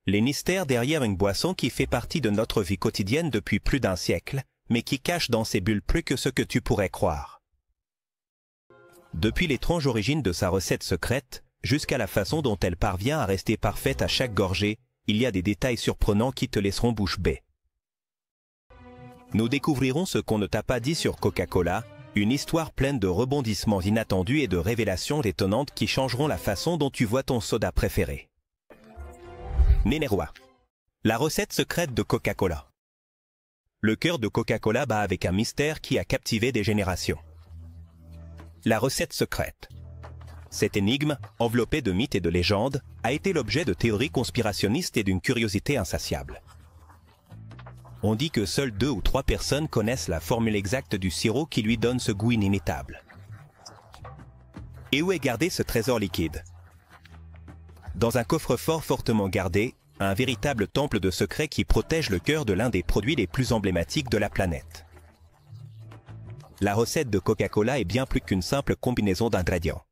Les mystères derrière une boisson qui fait partie de notre vie quotidienne depuis plus d'un siècle, mais qui cache dans ses bulles plus que ce que tu pourrais croire. Depuis l'étrange origine de sa recette secrète, jusqu'à la façon dont elle parvient à rester parfaite à chaque gorgée, il y a des détails surprenants qui te laisseront bouche bée. Nous découvrirons ce qu'on ne t'a pas dit sur Coca-Cola, une histoire pleine de rebondissements inattendus et de révélations étonnantes qui changeront la façon dont tu vois ton soda préféré. Numéro 1. La recette secrète de Coca-Cola. Le cœur de Coca-Cola bat avec un mystère qui a captivé des générations. La recette secrète. Cette énigme, enveloppée de mythes et de légendes, a été l'objet de théories conspirationnistes et d'une curiosité insatiable. On dit que seules 2 ou 3 personnes connaissent la formule exacte du sirop qui lui donne ce goût inimitable. Et où est gardé ce trésor liquide? Dans un coffre-fort fortement gardé, un véritable temple de secrets qui protège le cœur de l'un des produits les plus emblématiques de la planète. La recette de Coca-Cola est bien plus qu'une simple combinaison d'ingrédients.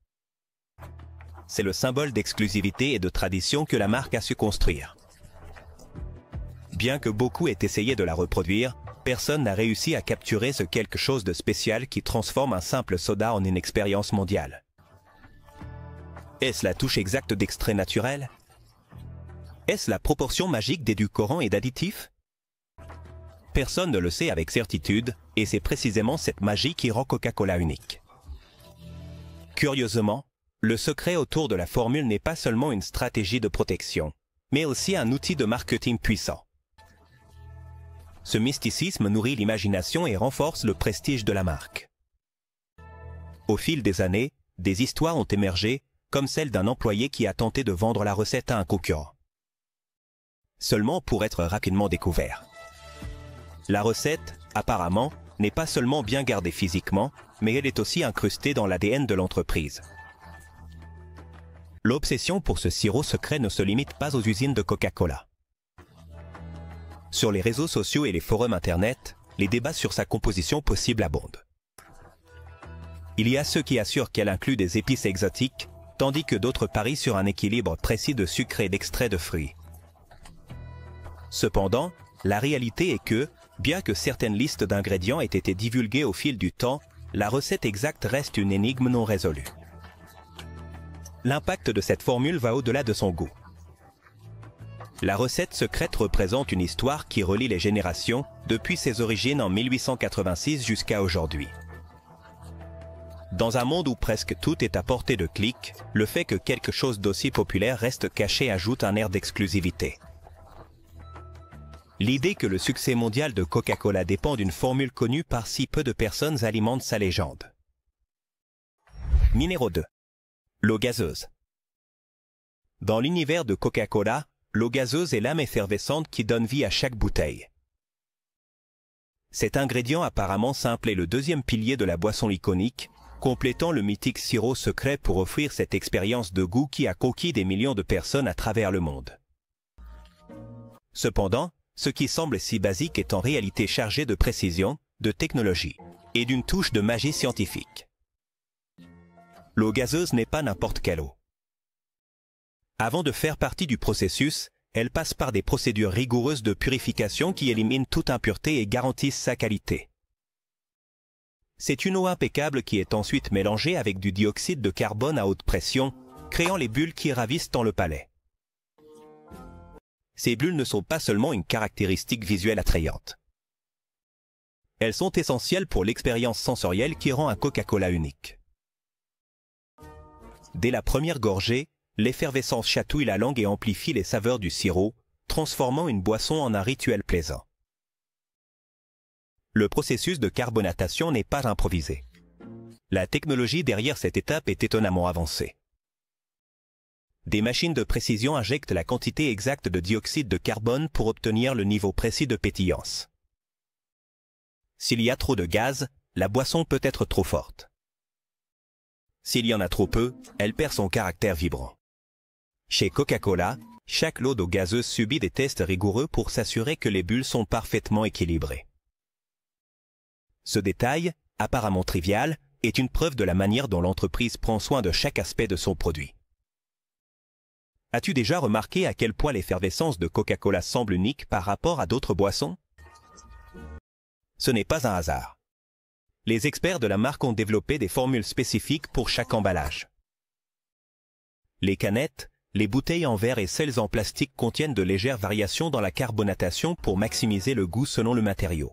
C'est le symbole d'exclusivité et de tradition que la marque a su construire. Bien que beaucoup aient essayé de la reproduire, personne n'a réussi à capturer ce quelque chose de spécial qui transforme un simple soda en une expérience mondiale. Est-ce la touche exacte d'extrait naturel? Est-ce la proportion magique d'édulcorants et d'additifs? Personne ne le sait avec certitude, et c'est précisément cette magie qui rend Coca-Cola unique. Curieusement, le secret autour de la formule n'est pas seulement une stratégie de protection, mais aussi un outil de marketing puissant. Ce mysticisme nourrit l'imagination et renforce le prestige de la marque. Au fil des années, des histoires ont émergé, comme celle d'un employé qui a tenté de vendre la recette à un concurrent. Seulement pour être rapidement découvert. La recette, apparemment, n'est pas seulement bien gardée physiquement, mais elle est aussi incrustée dans l'ADN de l'entreprise. L'obsession pour ce sirop secret ne se limite pas aux usines de Coca-Cola. Sur les réseaux sociaux et les forums internet, les débats sur sa composition possible abondent. Il y a ceux qui assurent qu'elle inclut des épices exotiques, tandis que d'autres parient sur un équilibre précis de sucre et d'extrait de fruits. Cependant, la réalité est que, bien que certaines listes d'ingrédients aient été divulguées au fil du temps, la recette exacte reste une énigme non résolue. L'impact de cette formule va au-delà de son goût. La recette secrète représente une histoire qui relie les générations depuis ses origines en 1886 jusqu'à aujourd'hui. Dans un monde où presque tout est à portée de clic, le fait que quelque chose d'aussi populaire reste caché ajoute un air d'exclusivité. L'idée que le succès mondial de Coca-Cola dépend d'une formule connue par si peu de personnes alimente sa légende. Numéro 2. L'eau gazeuse. Dans l'univers de Coca-Cola, l'eau gazeuse est l'âme effervescente qui donne vie à chaque bouteille. Cet ingrédient apparemment simple est le deuxième pilier de la boisson iconique, complétant le mythique sirop secret pour offrir cette expérience de goût qui a conquis des millions de personnes à travers le monde. Cependant, ce qui semble si basique est en réalité chargé de précision, de technologie et d'une touche de magie scientifique. L'eau gazeuse n'est pas n'importe quelle eau. Avant de faire partie du processus, elle passe par des procédures rigoureuses de purification qui éliminent toute impureté et garantissent sa qualité. C'est une eau impeccable qui est ensuite mélangée avec du dioxyde de carbone à haute pression, créant les bulles qui ravissent dans le palais. Ces bulles ne sont pas seulement une caractéristique visuelle attrayante. Elles sont essentielles pour l'expérience sensorielle qui rend un Coca-Cola unique. Dès la première gorgée, l'effervescence chatouille la langue et amplifie les saveurs du sirop, transformant une boisson en un rituel plaisant. Le processus de carbonatation n'est pas improvisé. La technologie derrière cette étape est étonnamment avancée. Des machines de précision injectent la quantité exacte de dioxyde de carbone pour obtenir le niveau précis de pétillance. S'il y a trop de gaz, la boisson peut être trop forte. S'il y en a trop peu, elle perd son caractère vibrant. Chez Coca-Cola, chaque lot d'eau gazeuse subit des tests rigoureux pour s'assurer que les bulles sont parfaitement équilibrées. Ce détail, apparemment trivial, est une preuve de la manière dont l'entreprise prend soin de chaque aspect de son produit. As-tu déjà remarqué à quel point l'effervescence de Coca-Cola semble unique par rapport à d'autres boissons? Ce n'est pas un hasard. Les experts de la marque ont développé des formules spécifiques pour chaque emballage. Les canettes, les bouteilles en verre et celles en plastique contiennent de légères variations dans la carbonatation pour maximiser le goût selon le matériau.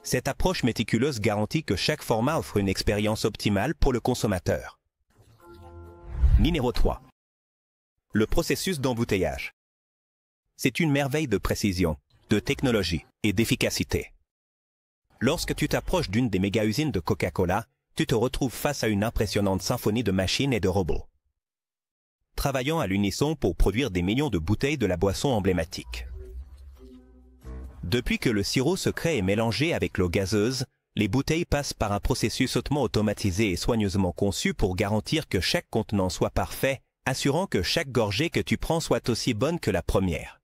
Cette approche méticuleuse garantit que chaque format offre une expérience optimale pour le consommateur. Numéro 3. Le processus d'embouteillage. C'est une merveille de précision, de technologie et d'efficacité. Lorsque tu t'approches d'une des méga-usines de Coca-Cola, tu te retrouves face à une impressionnante symphonie de machines et de robots, travaillant à l'unisson pour produire des millions de bouteilles de la boisson emblématique. Depuis que le sirop secret est mélangé avec l'eau gazeuse, les bouteilles passent par un processus hautement automatisé et soigneusement conçu pour garantir que chaque contenant soit parfait, assurant que chaque gorgée que tu prends soit aussi bonne que la première.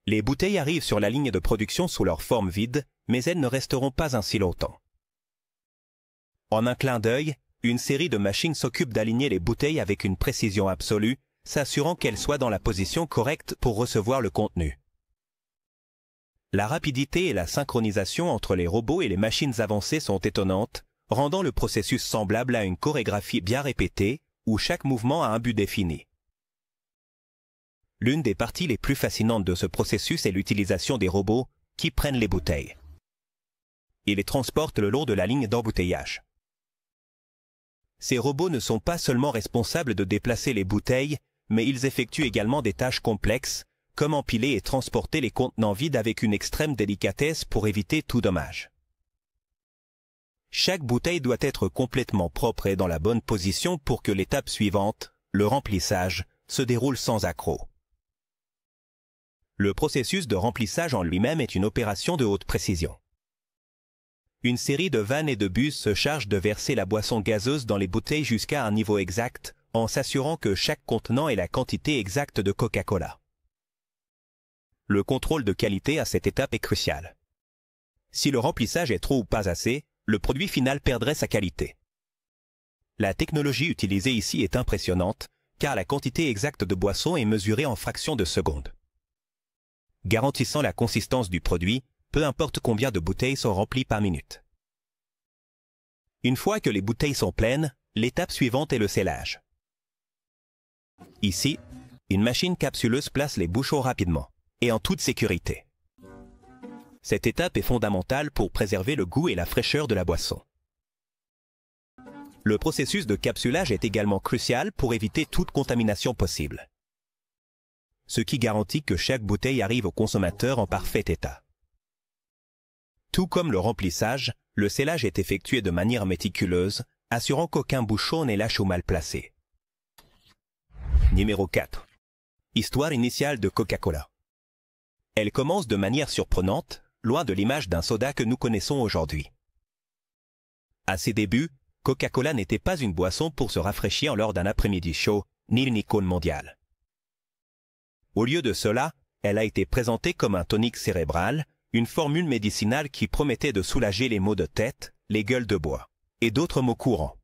Les bouteilles arrivent sur la ligne de production sous leur forme vide, mais elles ne resteront pas ainsi longtemps. En un clin d'œil, une série de machines s'occupe d'aligner les bouteilles avec une précision absolue, s'assurant qu'elles soient dans la position correcte pour recevoir le contenu. La rapidité et la synchronisation entre les robots et les machines avancées sont étonnantes, rendant le processus semblable à une chorégraphie bien répétée, où chaque mouvement a un but défini. L'une des parties les plus fascinantes de ce processus est l'utilisation des robots qui prennent les bouteilles et les transportent le long de la ligne d'embouteillage. Ces robots ne sont pas seulement responsables de déplacer les bouteilles, mais ils effectuent également des tâches complexes, comme empiler et transporter les contenants vides avec une extrême délicatesse pour éviter tout dommage. Chaque bouteille doit être complètement propre et dans la bonne position pour que l'étape suivante, le remplissage, se déroule sans accroc. Le processus de remplissage en lui-même est une opération de haute précision. Une série de vannes et de bus se charge de verser la boisson gazeuse dans les bouteilles jusqu'à un niveau exact, en s'assurant que chaque contenant ait la quantité exacte de Coca-Cola. Le contrôle de qualité à cette étape est crucial. Si le remplissage est trop ou pas assez, le produit final perdrait sa qualité. La technologie utilisée ici est impressionnante, car la quantité exacte de boisson est mesurée en fractions de secondes, garantissant la consistance du produit, peu importe combien de bouteilles sont remplies par minute. Une fois que les bouteilles sont pleines, l'étape suivante est le scellage. Ici, une machine capsuleuse place les bouchons rapidement et en toute sécurité. Cette étape est fondamentale pour préserver le goût et la fraîcheur de la boisson. Le processus de capsulage est également crucial pour éviter toute contamination possible, ce qui garantit que chaque bouteille arrive au consommateur en parfait état. Tout comme le remplissage, le scellage est effectué de manière méticuleuse, assurant qu'aucun bouchon n'est lâche ou mal placé. Numéro 4. Histoire initiale de Coca-Cola. Elle commence de manière surprenante, loin de l'image d'un soda que nous connaissons aujourd'hui. À ses débuts, Coca-Cola n'était pas une boisson pour se rafraîchir lors d'un après-midi chaud, ni une icône mondiale. Au lieu de cela, elle a été présentée comme un tonique cérébral, une formule médicinale qui promettait de soulager les maux de tête, les gueules de bois, et d'autres maux courants.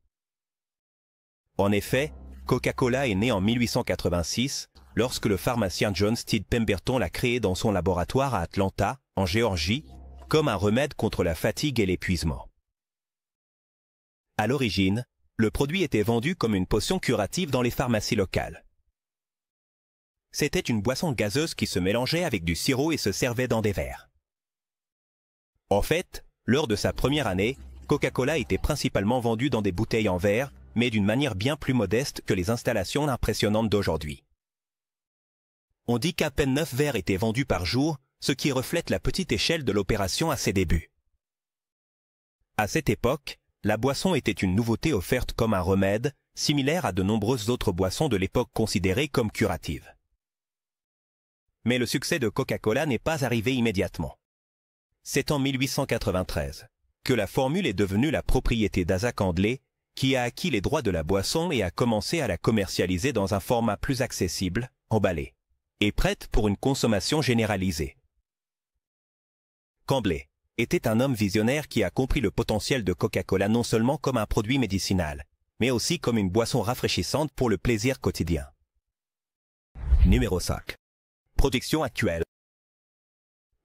En effet, Coca-Cola est née en 1886, lorsque le pharmacien John Steed Pemberton l'a créée dans son laboratoire à Atlanta, en Géorgie, comme un remède contre la fatigue et l'épuisement. À l'origine, le produit était vendu comme une potion curative dans les pharmacies locales. C'était une boisson gazeuse qui se mélangeait avec du sirop et se servait dans des verres. En fait, lors de sa première année, Coca-Cola était principalement vendue dans des bouteilles en verre, mais d'une manière bien plus modeste que les installations impressionnantes d'aujourd'hui. On dit qu'à peine 9 verres étaient vendus par jour, ce qui reflète la petite échelle de l'opération à ses débuts. À cette époque, la boisson était une nouveauté offerte comme un remède, similaire à de nombreuses autres boissons de l'époque considérées comme curatives. Mais le succès de Coca-Cola n'est pas arrivé immédiatement. C'est en 1893 que la formule est devenue la propriété d'Asa Candley, qui a acquis les droits de la boisson et a commencé à la commercialiser dans un format plus accessible, emballé, et prête pour une consommation généralisée. Candley était un homme visionnaire qui a compris le potentiel de Coca-Cola non seulement comme un produit médicinal, mais aussi comme une boisson rafraîchissante pour le plaisir quotidien. Numéro 5. Production actuelle.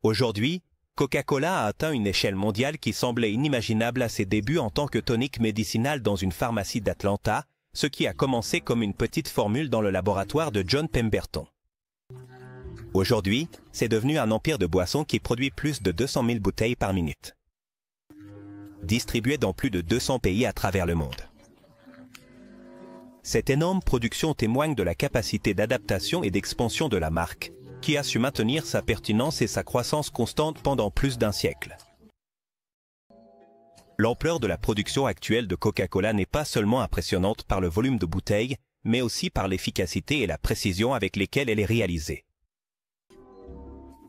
Aujourd'hui, Coca-Cola a atteint une échelle mondiale qui semblait inimaginable à ses débuts en tant que tonique médicinal dans une pharmacie d'Atlanta, ce qui a commencé comme une petite formule dans le laboratoire de John Pemberton. Aujourd'hui, c'est devenu un empire de boissons qui produit plus de 200 000 bouteilles par minute, distribuées dans plus de 200 pays à travers le monde. Cette énorme production témoigne de la capacité d'adaptation et d'expansion de la marque, qui a su maintenir sa pertinence et sa croissance constante pendant plus d'un siècle. L'ampleur de la production actuelle de Coca-Cola n'est pas seulement impressionnante par le volume de bouteilles, mais aussi par l'efficacité et la précision avec lesquelles elle est réalisée.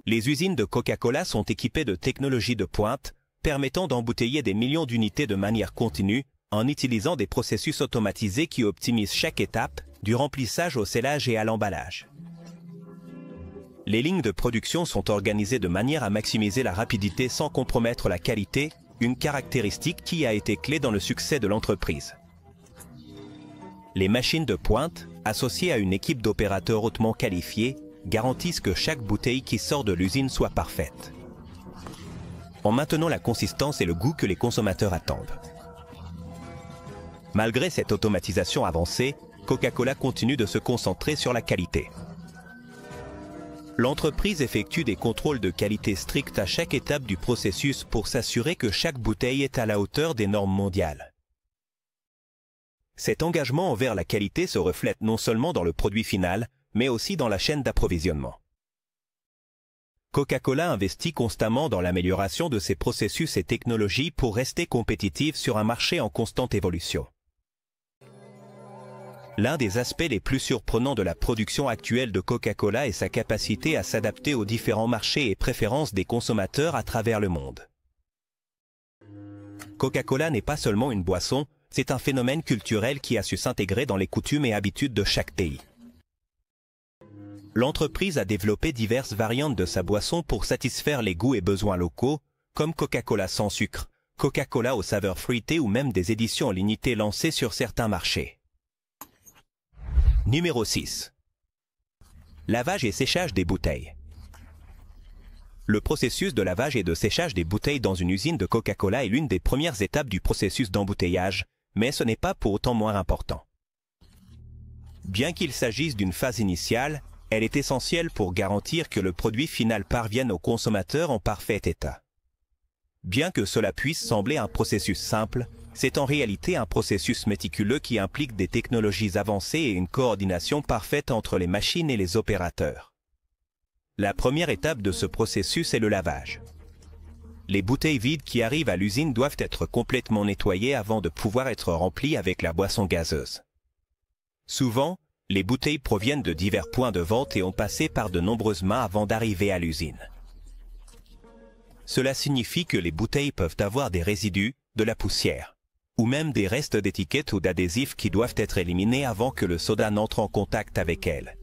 Les usines de Coca-Cola sont équipées de technologies de pointe, permettant d'embouteiller des millions d'unités de manière continue, en utilisant des processus automatisés qui optimisent chaque étape, du remplissage au scellage et à l'emballage. Les lignes de production sont organisées de manière à maximiser la rapidité sans compromettre la qualité, une caractéristique qui a été clé dans le succès de l'entreprise. Les machines de pointe, associées à une équipe d'opérateurs hautement qualifiés, garantissent que chaque bouteille qui sort de l'usine soit parfaite, en maintenant la consistance et le goût que les consommateurs attendent. Malgré cette automatisation avancée, Coca-Cola continue de se concentrer sur la qualité. L'entreprise effectue des contrôles de qualité stricts à chaque étape du processus pour s'assurer que chaque bouteille est à la hauteur des normes mondiales. Cet engagement envers la qualité se reflète non seulement dans le produit final, mais aussi dans la chaîne d'approvisionnement. Coca-Cola investit constamment dans l'amélioration de ses processus et technologies pour rester compétitive sur un marché en constante évolution. L'un des aspects les plus surprenants de la production actuelle de Coca-Cola est sa capacité à s'adapter aux différents marchés et préférences des consommateurs à travers le monde. Coca-Cola n'est pas seulement une boisson, c'est un phénomène culturel qui a su s'intégrer dans les coutumes et habitudes de chaque pays. L'entreprise a développé diverses variantes de sa boisson pour satisfaire les goûts et besoins locaux, comme Coca-Cola sans sucre, Coca-Cola aux saveurs fruitées ou même des éditions limitées lancées sur certains marchés. Numéro 6. Lavage et séchage des bouteilles. Le processus de lavage et de séchage des bouteilles dans une usine de Coca-Cola est l'une des premières étapes du processus d'embouteillage, mais ce n'est pas pour autant moins important. Bien qu'il s'agisse d'une phase initiale, elle est essentielle pour garantir que le produit final parvienne au consommateur en parfait état. Bien que cela puisse sembler un processus simple, c'est en réalité un processus méticuleux qui implique des technologies avancées et une coordination parfaite entre les machines et les opérateurs. La première étape de ce processus est le lavage. Les bouteilles vides qui arrivent à l'usine doivent être complètement nettoyées avant de pouvoir être remplies avec la boisson gazeuse. Souvent, les bouteilles proviennent de divers points de vente et ont passé par de nombreuses mains avant d'arriver à l'usine. Cela signifie que les bouteilles peuvent avoir des résidus, de la poussière, ou même des restes d'étiquettes ou d'adhésifs qui doivent être éliminés avant que le soda n'entre en contact avec elles.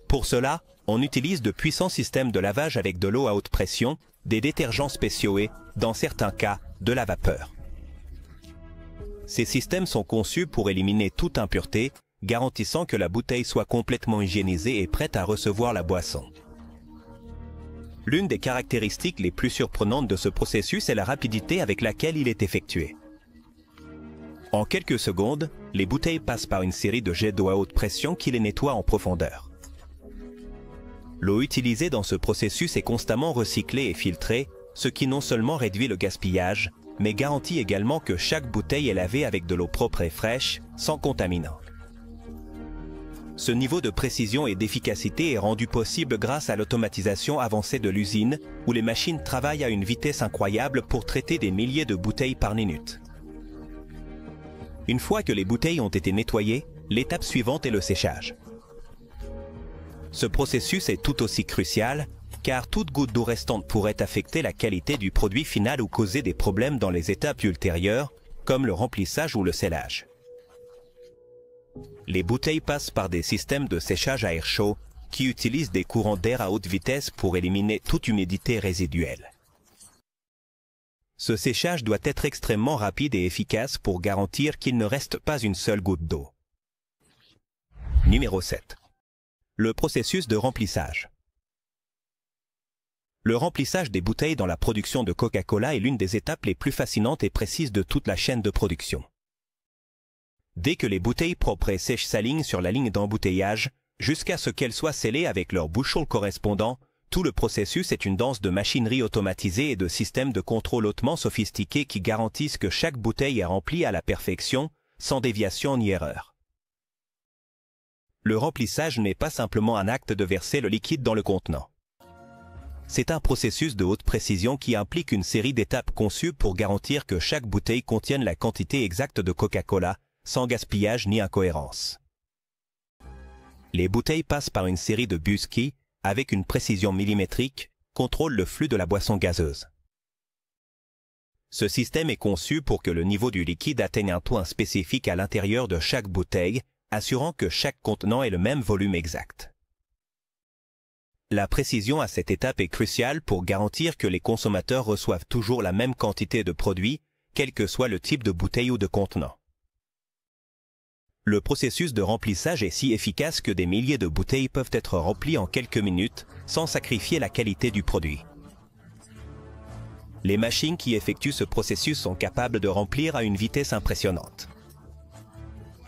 Pour cela, on utilise de puissants systèmes de lavage avec de l'eau à haute pression, des détergents spéciaux et, dans certains cas, de la vapeur. Ces systèmes sont conçus pour éliminer toute impureté, garantissant que la bouteille soit complètement hygiénisée et prête à recevoir la boisson. L'une des caractéristiques les plus surprenantes de ce processus est la rapidité avec laquelle il est effectué. En quelques secondes, les bouteilles passent par une série de jets d'eau à haute pression qui les nettoient en profondeur. L'eau utilisée dans ce processus est constamment recyclée et filtrée, ce qui non seulement réduit le gaspillage, mais garantit également que chaque bouteille est lavée avec de l'eau propre et fraîche, sans contaminants. Ce niveau de précision et d'efficacité est rendu possible grâce à l'automatisation avancée de l'usine, où les machines travaillent à une vitesse incroyable pour traiter des milliers de bouteilles par minute. Une fois que les bouteilles ont été nettoyées, l'étape suivante est le séchage. Ce processus est tout aussi crucial, car toute goutte d'eau restante pourrait affecter la qualité du produit final ou causer des problèmes dans les étapes ultérieures, comme le remplissage ou le scellage. Les bouteilles passent par des systèmes de séchage à air chaud qui utilisent des courants d'air à haute vitesse pour éliminer toute humidité résiduelle. Ce séchage doit être extrêmement rapide et efficace pour garantir qu'il ne reste pas une seule goutte d'eau. Numéro 7. Le processus de remplissage. Le remplissage des bouteilles dans la production de Coca-Cola est l'une des étapes les plus fascinantes et précises de toute la chaîne de production. Dès que les bouteilles propres et sèches s'alignent sur la ligne d'embouteillage, jusqu'à ce qu'elles soient scellées avec leur bouchon correspondant, tout le processus est une danse de machinerie automatisée et de systèmes de contrôle hautement sophistiqués qui garantissent que chaque bouteille est remplie à la perfection, sans déviation ni erreur. Le remplissage n'est pas simplement un acte de verser le liquide dans le contenant. C'est un processus de haute précision qui implique une série d'étapes conçues pour garantir que chaque bouteille contienne la quantité exacte de Coca-Cola, sans gaspillage ni incohérence. Les bouteilles passent par une série de bus qui, avec une précision millimétrique, contrôlent le flux de la boisson gazeuse. Ce système est conçu pour que le niveau du liquide atteigne un point spécifique à l'intérieur de chaque bouteille, assurant que chaque contenant ait le même volume exact. La précision à cette étape est cruciale pour garantir que les consommateurs reçoivent toujours la même quantité de produit, quel que soit le type de bouteille ou de contenant. Le processus de remplissage est si efficace que des milliers de bouteilles peuvent être remplies en quelques minutes, sans sacrifier la qualité du produit. Les machines qui effectuent ce processus sont capables de remplir à une vitesse impressionnante,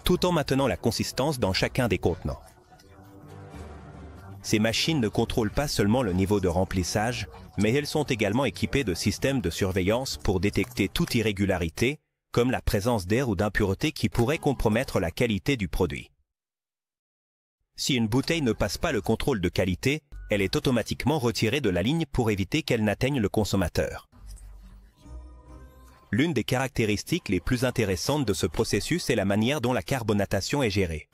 tout en maintenant la consistance dans chacun des contenants. Ces machines ne contrôlent pas seulement le niveau de remplissage, mais elles sont également équipées de systèmes de surveillance pour détecter toute irrégularité, comme la présence d'air ou d'impuretés qui pourraient compromettre la qualité du produit. Si une bouteille ne passe pas le contrôle de qualité, elle est automatiquement retirée de la ligne pour éviter qu'elle n'atteigne le consommateur. L'une des caractéristiques les plus intéressantes de ce processus est la manière dont la carbonatation est gérée.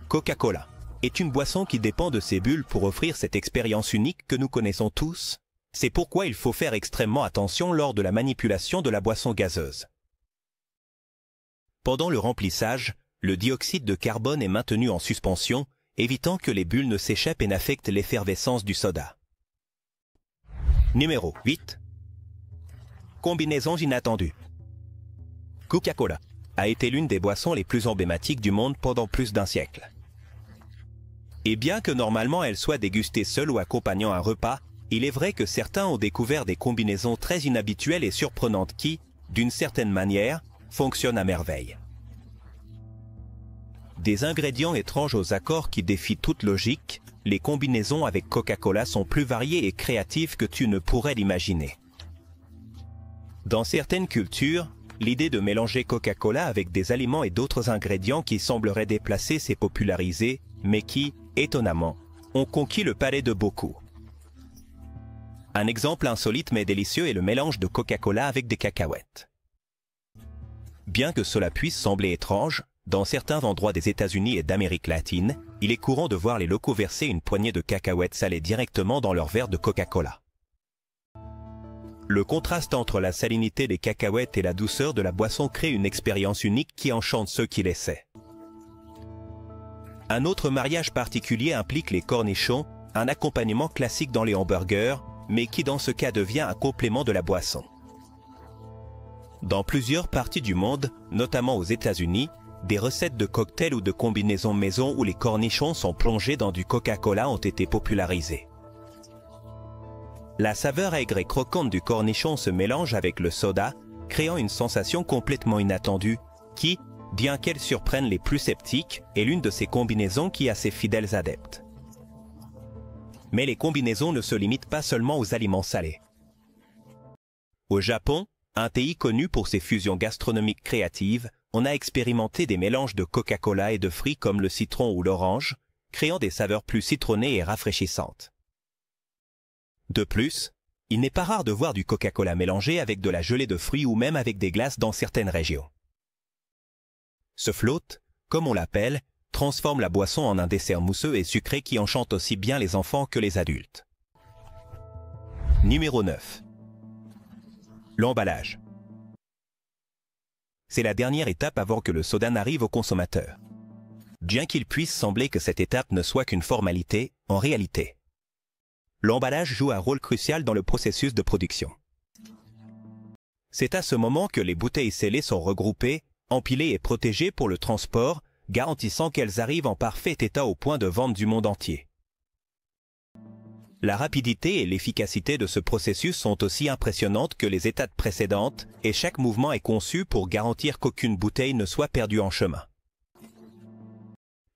Coca-Cola est une boisson qui dépend de ses bulles pour offrir cette expérience unique que nous connaissons tous. C'est pourquoi il faut faire extrêmement attention lors de la manipulation de la boisson gazeuse. Pendant le remplissage, le dioxyde de carbone est maintenu en suspension, évitant que les bulles ne s'échappent et n'affectent l'effervescence du soda. Numéro 8. Combinaisons inattendues. Coca-Cola a été l'une des boissons les plus emblématiques du monde pendant plus d'un siècle. Et bien que normalement elle soit dégustée seule ou accompagnant un repas, il est vrai que certains ont découvert des combinaisons très inhabituelles et surprenantes qui, d'une certaine manière, fonctionnent à merveille. Des ingrédients étranges aux accords qui défient toute logique, les combinaisons avec Coca-Cola sont plus variées et créatives que tu ne pourrais l'imaginer. Dans certaines cultures, l'idée de mélanger Coca-Cola avec des aliments et d'autres ingrédients qui sembleraient déplacés s'est popularisée, mais qui, étonnamment, ont conquis le palais de beaucoup. Un exemple insolite mais délicieux est le mélange de Coca-Cola avec des cacahuètes. Bien que cela puisse sembler étrange, dans certains endroits des États-Unis et d'Amérique latine, il est courant de voir les locaux verser une poignée de cacahuètes salées directement dans leur verre de Coca-Cola. Le contraste entre la salinité des cacahuètes et la douceur de la boisson crée une expérience unique qui enchante ceux qui l'essaient. Un autre mariage particulier implique les cornichons, un accompagnement classique dans les hamburgers, mais qui dans ce cas devient un complément de la boisson. Dans plusieurs parties du monde, notamment aux États-Unis, des recettes de cocktails ou de combinaisons maison où les cornichons sont plongés dans du Coca-Cola ont été popularisées. La saveur aigre et croquante du cornichon se mélange avec le soda, créant une sensation complètement inattendue qui, bien qu'elle surprenne les plus sceptiques, est l'une de ces combinaisons qui a ses fidèles adeptes. Mais les combinaisons ne se limitent pas seulement aux aliments salés. Au Japon, un pays connu pour ses fusions gastronomiques créatives, on a expérimenté des mélanges de Coca-Cola et de fruits comme le citron ou l'orange, créant des saveurs plus citronnées et rafraîchissantes. De plus, il n'est pas rare de voir du Coca-Cola mélangé avec de la gelée de fruits ou même avec des glaces dans certaines régions. Ce float, comme on l'appelle, transforme la boisson en un dessert mousseux et sucré qui enchante aussi bien les enfants que les adultes. Numéro 9. L'emballage. C'est la dernière étape avant que le soda n'arrive au consommateur. Bien qu'il puisse sembler que cette étape ne soit qu'une formalité, en réalité, l'emballage joue un rôle crucial dans le processus de production. C'est à ce moment que les bouteilles scellées sont regroupées, empilées et protégées pour le transport, garantissant qu'elles arrivent en parfait état au point de vente du monde entier. La rapidité et l'efficacité de ce processus sont aussi impressionnantes que les étapes précédentes et chaque mouvement est conçu pour garantir qu'aucune bouteille ne soit perdue en chemin.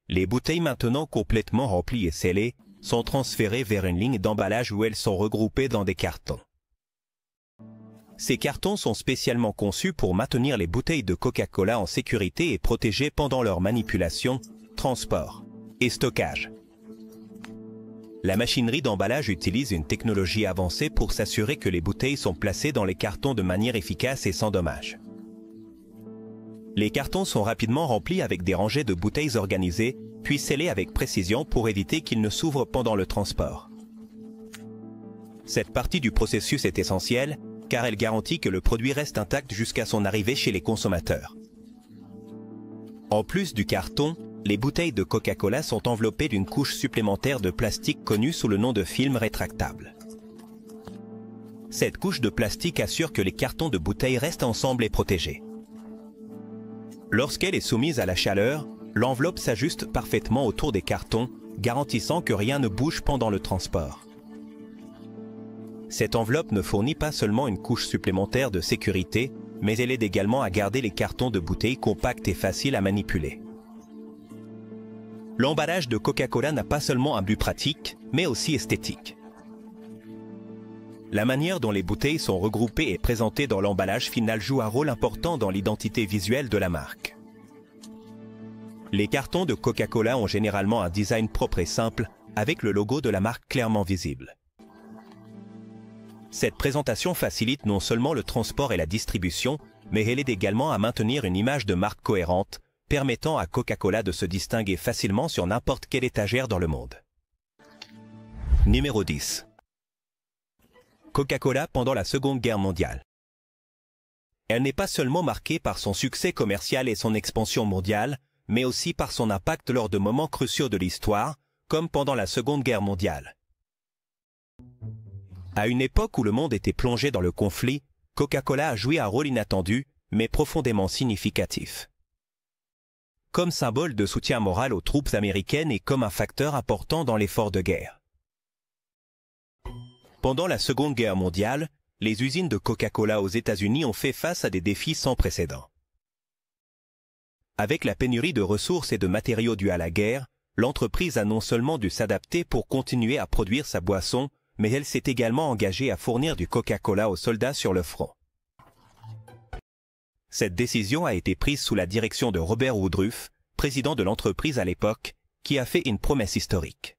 Les bouteilles maintenant complètement remplies et scellées sont transférées vers une ligne d'emballage où elles sont regroupées dans des cartons. Ces cartons sont spécialement conçus pour maintenir les bouteilles de Coca-Cola en sécurité et protégées pendant leur manipulation, transport et stockage. La machinerie d'emballage utilise une technologie avancée pour s'assurer que les bouteilles sont placées dans les cartons de manière efficace et sans dommage. Les cartons sont rapidement remplis avec des rangées de bouteilles organisées, puis scellées avec précision pour éviter qu'ils ne s'ouvrent pendant le transport. Cette partie du processus est essentielle car elle garantit que le produit reste intact jusqu'à son arrivée chez les consommateurs. En plus du carton, les bouteilles de Coca-Cola sont enveloppées d'une couche supplémentaire de plastique connue sous le nom de film rétractable. Cette couche de plastique assure que les cartons de bouteilles restent ensemble et protégés. Lorsqu'elle est soumise à la chaleur, l'enveloppe s'ajuste parfaitement autour des cartons, garantissant que rien ne bouge pendant le transport. Cette enveloppe ne fournit pas seulement une couche supplémentaire de sécurité, mais elle aide également à garder les cartons de bouteilles compacts et faciles à manipuler. L'emballage de Coca-Cola n'a pas seulement un but pratique, mais aussi esthétique. La manière dont les bouteilles sont regroupées et présentées dans l'emballage final joue un rôle important dans l'identité visuelle de la marque. Les cartons de Coca-Cola ont généralement un design propre et simple, avec le logo de la marque clairement visible. Cette présentation facilite non seulement le transport et la distribution, mais elle aide également à maintenir une image de marque cohérente, permettant à Coca-Cola de se distinguer facilement sur n'importe quelle étagère dans le monde. Numéro 10. Coca-Cola pendant la Seconde Guerre mondiale. Elle n'est pas seulement marquée par son succès commercial et son expansion mondiale, mais aussi par son impact lors de moments cruciaux de l'histoire, comme pendant la Seconde Guerre mondiale. À une époque où le monde était plongé dans le conflit, Coca-Cola a joué un rôle inattendu, mais profondément significatif. Comme symbole de soutien moral aux troupes américaines et comme un facteur important dans l'effort de guerre. Pendant la Seconde Guerre mondiale, les usines de Coca-Cola aux États-Unis ont fait face à des défis sans précédent. Avec la pénurie de ressources et de matériaux dus à la guerre, l'entreprise a non seulement dû s'adapter pour continuer à produire sa boisson, mais elle s'est également engagée à fournir du Coca-Cola aux soldats sur le front. Cette décision a été prise sous la direction de Robert Woodruff, président de l'entreprise à l'époque, qui a fait une promesse historique.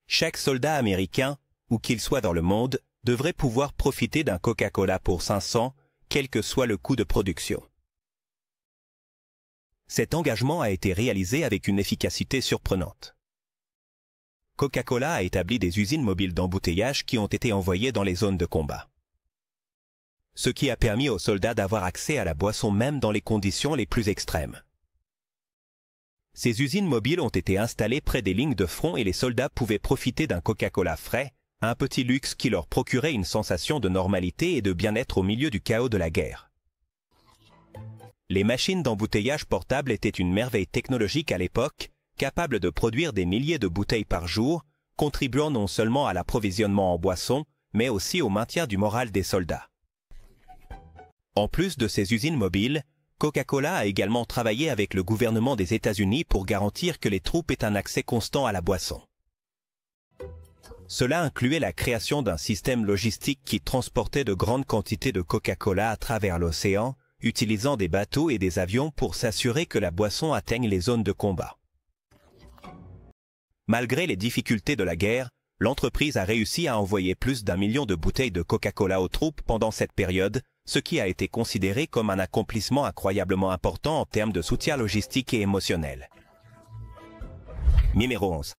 Chaque soldat américain, où qu'il soit dans le monde, devrait pouvoir profiter d'un Coca-Cola pour 500, quel que soit le coût de production. Cet engagement a été réalisé avec une efficacité surprenante. Coca-Cola a établi des usines mobiles d'embouteillage qui ont été envoyées dans les zones de combat. Ce qui a permis aux soldats d'avoir accès à la boisson même dans les conditions les plus extrêmes. Ces usines mobiles ont été installées près des lignes de front et les soldats pouvaient profiter d'un Coca-Cola frais, un petit luxe qui leur procurait une sensation de normalité et de bien-être au milieu du chaos de la guerre. Les machines d'embouteillage portables étaient une merveille technologique à l'époque, capable de produire des milliers de bouteilles par jour, contribuant non seulement à l'approvisionnement en boissons, mais aussi au maintien du moral des soldats. En plus de ces usines mobiles, Coca-Cola a également travaillé avec le gouvernement des États-Unis pour garantir que les troupes aient un accès constant à la boisson. Cela incluait la création d'un système logistique qui transportait de grandes quantités de Coca-Cola à travers l'océan, utilisant des bateaux et des avions pour s'assurer que la boisson atteigne les zones de combat. Malgré les difficultés de la guerre, l'entreprise a réussi à envoyer plus d'1 million de bouteilles de Coca-Cola aux troupes pendant cette période, ce qui a été considéré comme un accomplissement incroyablement important en termes de soutien logistique et émotionnel. Numéro 11.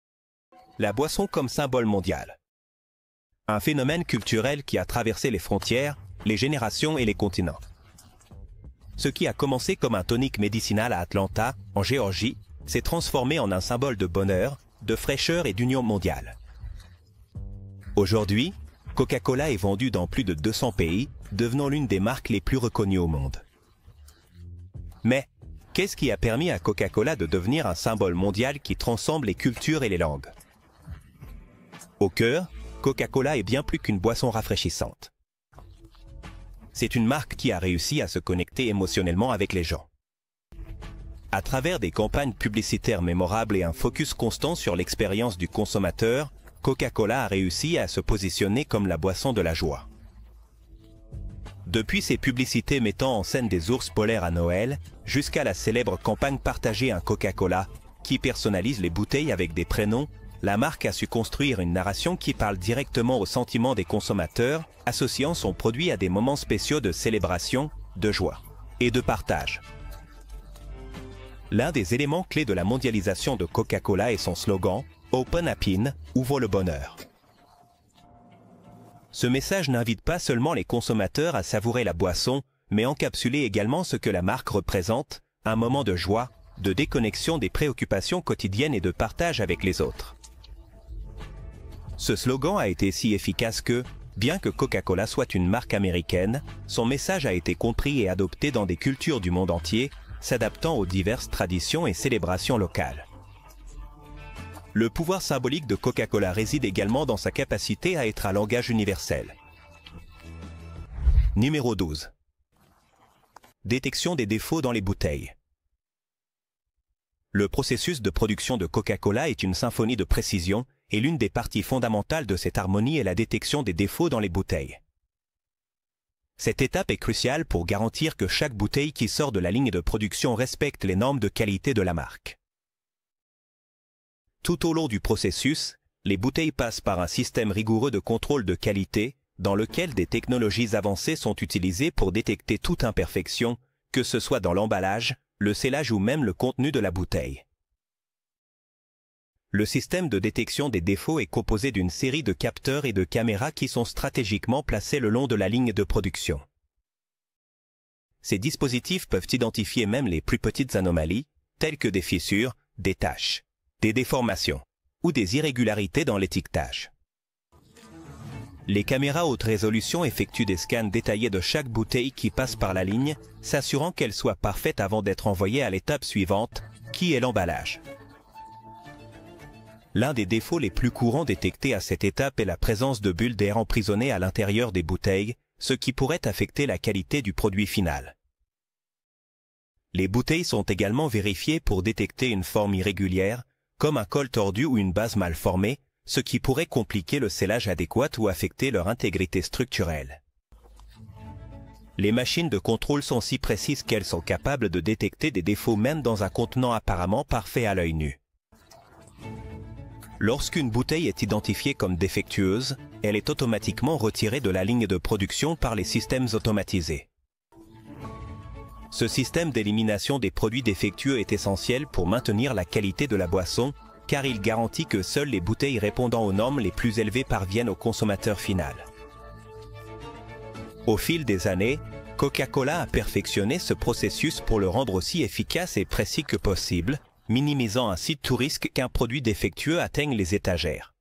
La boisson comme symbole mondial. Un phénomène culturel qui a traversé les frontières, les générations et les continents. Ce qui a commencé comme un tonique médicinal à Atlanta, en Géorgie, s'est transformé en un symbole de bonheur, de fraîcheur et d'union mondiale. Aujourd'hui, Coca-Cola est vendu dans plus de 200 pays, devenant l'une des marques les plus reconnues au monde. Mais, qu'est-ce qui a permis à Coca-Cola de devenir un symbole mondial qui transcende les cultures et les langues? Au cœur, Coca-Cola est bien plus qu'une boisson rafraîchissante. C'est une marque qui a réussi à se connecter émotionnellement avec les gens. À travers des campagnes publicitaires mémorables et un focus constant sur l'expérience du consommateur, Coca-Cola a réussi à se positionner comme la boisson de la joie. Depuis ses publicités mettant en scène des ours polaires à Noël, jusqu'à la célèbre campagne Partagez un Coca-Cola, qui personnalise les bouteilles avec des prénoms, la marque a su construire une narration qui parle directement aux sentiments des consommateurs, associant son produit à des moments spéciaux de célébration, de joie et de partage. L'un des éléments clés de la mondialisation de Coca-Cola est son slogan « Open Happin', ouvre le bonheur ». Ce message n'invite pas seulement les consommateurs à savourer la boisson, mais encapsuler également ce que la marque représente, un moment de joie, de déconnexion des préoccupations quotidiennes et de partage avec les autres. Ce slogan a été si efficace que, bien que Coca-Cola soit une marque américaine, son message a été compris et adopté dans des cultures du monde entier, s'adaptant aux diverses traditions et célébrations locales. Le pouvoir symbolique de Coca-Cola réside également dans sa capacité à être un langage universel. Numéro 12. Détection des défauts dans les bouteilles. Le processus de production de Coca-Cola est une symphonie de précision et l'une des parties fondamentales de cette harmonie est la détection des défauts dans les bouteilles. Cette étape est cruciale pour garantir que chaque bouteille qui sort de la ligne de production respecte les normes de qualité de la marque. Tout au long du processus, les bouteilles passent par un système rigoureux de contrôle de qualité, dans lequel des technologies avancées sont utilisées pour détecter toute imperfection, que ce soit dans l'emballage, le scellage ou même le contenu de la bouteille. Le système de détection des défauts est composé d'une série de capteurs et de caméras qui sont stratégiquement placés le long de la ligne de production. Ces dispositifs peuvent identifier même les plus petites anomalies, telles que des fissures, des taches, des déformations ou des irrégularités dans l'étiquetage. Les caméras haute résolution effectuent des scans détaillés de chaque bouteille qui passe par la ligne, s'assurant qu'elle soit parfaite avant d'être envoyée à l'étape suivante, qui est l'emballage. L'un des défauts les plus courants détectés à cette étape est la présence de bulles d'air emprisonnées à l'intérieur des bouteilles, ce qui pourrait affecter la qualité du produit final. Les bouteilles sont également vérifiées pour détecter une forme irrégulière, comme un col tordu ou une base mal formée, ce qui pourrait compliquer le scellage adéquat ou affecter leur intégrité structurelle. Les machines de contrôle sont si précises qu'elles sont capables de détecter des défauts même dans un contenant apparemment parfait à l'œil nu. Lorsqu'une bouteille est identifiée comme défectueuse, elle est automatiquement retirée de la ligne de production par les systèmes automatisés. Ce système d'élimination des produits défectueux est essentiel pour maintenir la qualité de la boisson, car il garantit que seules les bouteilles répondant aux normes les plus élevées parviennent au consommateur final. Au fil des années, Coca-Cola a perfectionné ce processus pour le rendre aussi efficace et précis que possible, minimisant ainsi tout risque qu'un produit défectueux atteigne les étagères.